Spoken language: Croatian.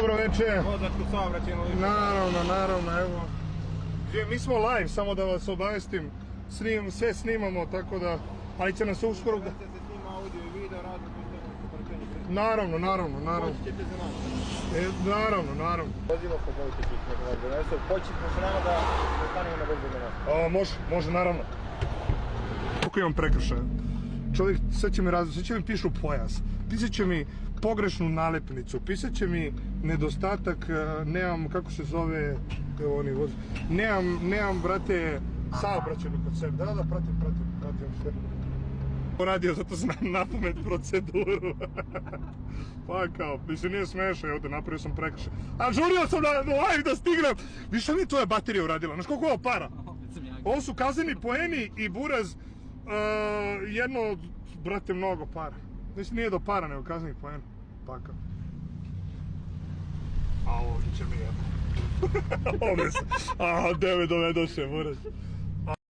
Dobro večer. Vozačku saobraćajnu listu. Naravno, evo. Mi smo live, samo da vas obavestim. Sve snimamo, tako da... Ali će nas uskoro... Se snima audio i video, razno pušteno. Naravno. Poći ćete za nas. Naravno. Vozilo se koji će neko vas donesu. Poći ćemo nama da stanemo na bezbedno mjesto. Može, naravno. Koliko imam prekršaja? Čovjek, sad će mi pišu pojas, pisat će mi pogrešnu nalepnicu, pisat će mi nedostatak, nemam, kako se zove, evo oni vozi, nemam, brate, saobraćajnu kod sebe, da, pratim sve. Radio, zato znam napamet proceduru. Pa kao, mislim, nije smešno, evo te, napravio sam prekršaj. A žurio sam na live da stignem! Viš šta mi tvoja baterija uradila? Znaš koliko je ovo para? Ovo su kazneni poeni i buraz, jedno, brate, mnogo para. Mislim, nije do para, nego kaznenih poena. Paka. A ovdje će mi jedno. Ovdje se. A, gde me dovedoše, buraz.